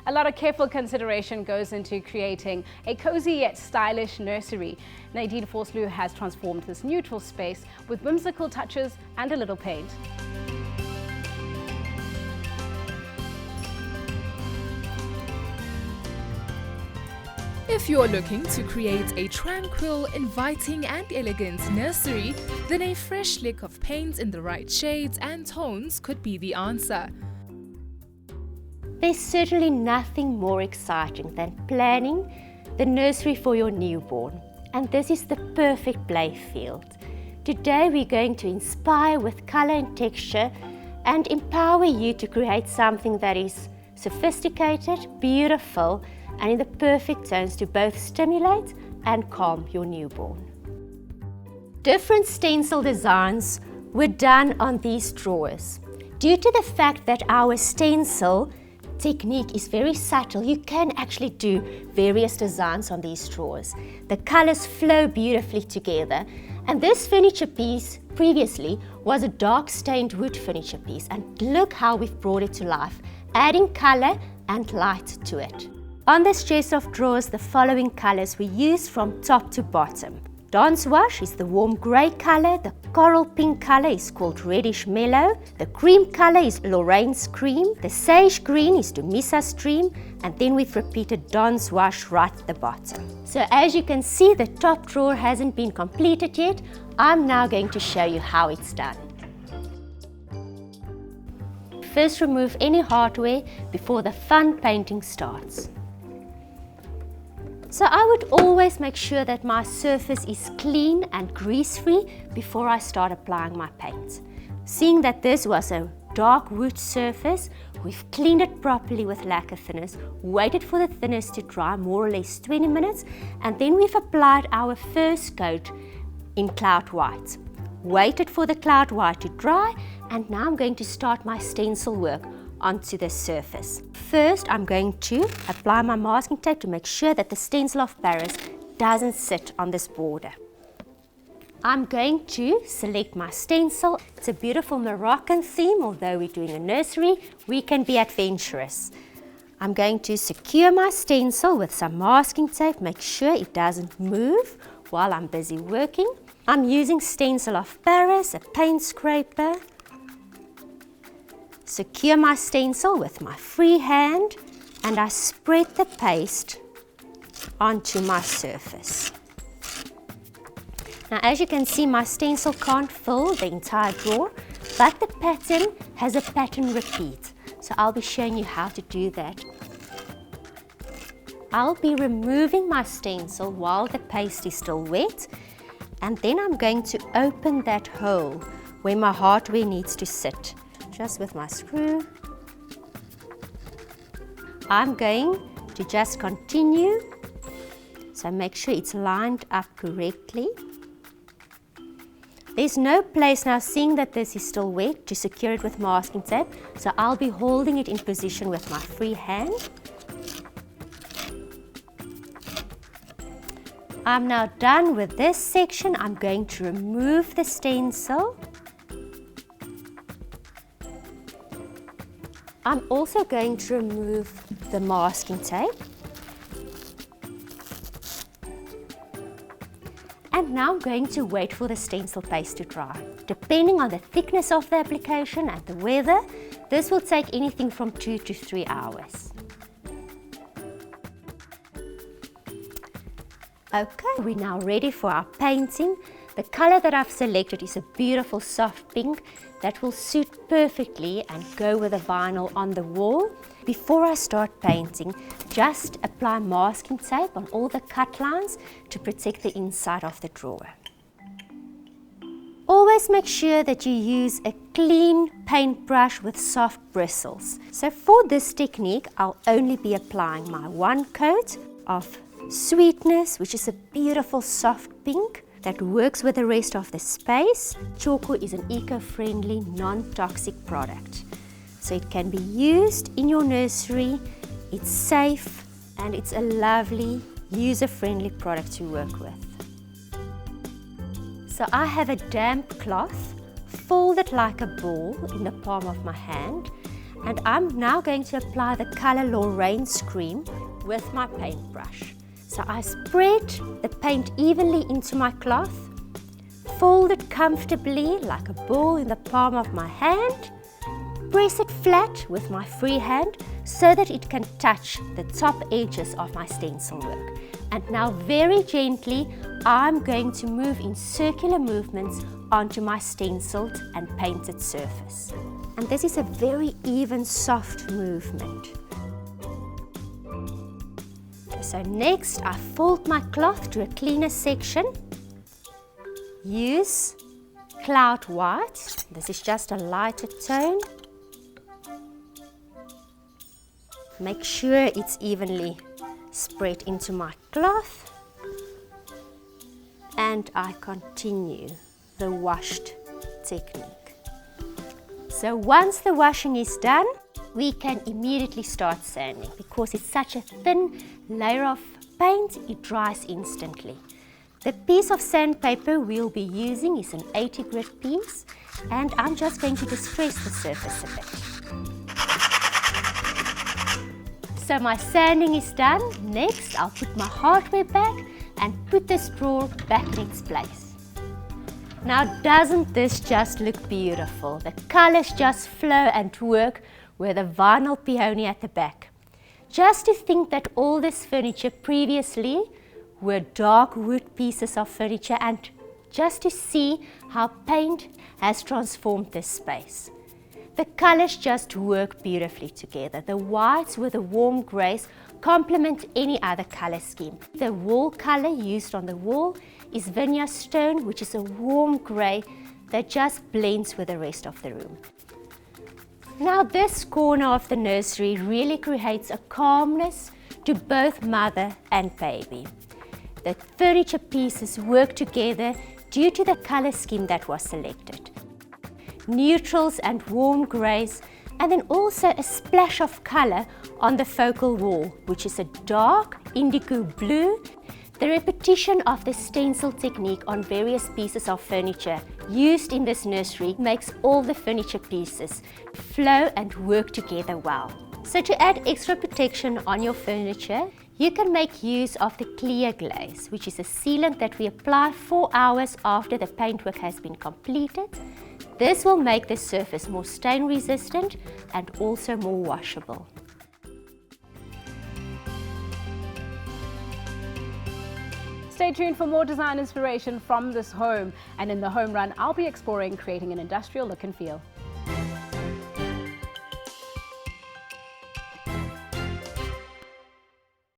A lot of careful consideration goes into creating a cozy yet stylish nursery. Nadine Vosloo has transformed this neutral space with whimsical touches and a little paint. If you're looking to create a tranquil, inviting and elegant nursery, then a fresh lick of paint in the right shades and tones could be the answer. There's certainly nothing more exciting than planning the nursery for your newborn, and this is the perfect play field. Today we're going to inspire with colour and texture and empower you to create something that is sophisticated, beautiful, and in the perfect tones to both stimulate and calm your newborn. Different stencil designs were done on these drawers. Due to the fact that our stencil technique is very subtle, you can actually do various designs on these drawers. The colours flow beautifully together, and this furniture piece previously was a dark stained wood furniture piece, and look how we've brought it to life, adding colour and light to it. On this chest of drawers, the following colours we use from top to bottom. Dawn's Wash is the warm grey colour, the coral pink colour is called Reddish Mellow, the cream colour is Lorraine's Cream, the sage green is Dumisa's Dream, and then we've repeated Dawn's Wash right at the bottom. So as you can see, the top drawer hasn't been completed yet. I'm now going to show you how it's done. First, remove any hardware before the fun painting starts. So I would always make sure that my surface is clean and grease-free before I start applying my paint. Seeing that this was a dark wood surface, we've cleaned it properly with lacquer thinners, waited for the thinners to dry more or less 20 minutes, and then we've applied our first coat in Cloud White. Waited for the Cloud White to dry, and now I'm going to start my stencil work onto the surface. First, I'm going to apply my masking tape to make sure that the stencil of Paris doesn't sit on this border. I'm going to select my stencil. It's a beautiful Moroccan theme. Although we're doing a nursery, we can be adventurous. I'm going to secure my stencil with some masking tape, make sure it doesn't move while I'm busy working. I'm using stencil of Paris, a paint scraper. Secure my stencil with my free hand, and I spread the paste onto my surface. Now, as you can see, my stencil can't fill the entire drawer, but the pattern has a pattern repeat. So I'll be showing you how to do that. I'll be removing my stencil while the paste is still wet, and then I'm going to open that hole where my hardware needs to sit. Just with my screw. I'm going to just continue, so make sure it's lined up correctly. There's no place now, seeing that this is still wet, to secure it with masking tape, so I'll be holding it in position with my free hand. I'm now done with this section. I'm going to remove the stencil. I'm also going to remove the masking tape. And now I'm going to wait for the stencil paste to dry. Depending on the thickness of the application and the weather, this will take anything from 2 to 3 hours. Okay, we're now ready for our painting. The colour that I've selected is a beautiful soft pink that will suit perfectly and go with the vinyl on the wall. Before I start painting, just apply masking tape on all the cut lines to protect the inside of the drawer. Always make sure that you use a clean paintbrush with soft bristles. So for this technique, I'll only be applying my one coat of Sweetness, which is a beautiful soft pink that works with the rest of the space. Choco is an eco-friendly, non-toxic product. So it can be used in your nursery, it's safe, and it's a lovely, user-friendly product to work with. So I have a damp cloth folded like a ball in the palm of my hand, And I'm now going to apply the colour Lorraine's cream with my paintbrush. So I spread the paint evenly into my cloth, fold it comfortably like a ball in the palm of my hand, press it flat with my free hand so that it can touch the top edges of my stencil work. And now very gently, I'm going to move in circular movements onto my stenciled and painted surface. And this is a very even, soft movement. So next, I fold my cloth to a cleaner section. Use Cloud White. This is just a lighter tone. Make sure it's evenly spread into my cloth. And I continue the washed technique. So once the washing is done, we can immediately start sanding. Because it's such a thin layer of paint, it dries instantly. The piece of sandpaper we'll be using is an 80 grit piece, and I'm just going to distress the surface a bit. So my sanding is done. Next, I'll put my hardware back and put this drawer back in its place. Now, doesn't this just look beautiful? The colors just flow and work with a vinyl peony at the back. Just to think that all this furniture previously were dark wood pieces of furniture, and just to see how paint has transformed this space. The colors just work beautifully together. The whites with the warm greys complement any other color scheme. The wall color used on the wall is vineyard stone, which is a warm grey that just blends with the rest of the room. Now this corner of the nursery really creates a calmness to both mother and baby. The furniture pieces work together due to the color scheme that was selected. Neutrals and warm greys, and then also a splash of color on the focal wall, which is a dark indigo blue. The repetition of the stencil technique on various pieces of furniture used in this nursery makes all the furniture pieces flow and work together well. So to add extra protection on your furniture, you can make use of the clear glaze, which is a sealant that we apply 4 hours after the paintwork has been completed. This will make the surface more stain resistant and also more washable. Stay tuned for more design inspiration from this home. And in the home run, I'll be exploring creating an industrial look and feel.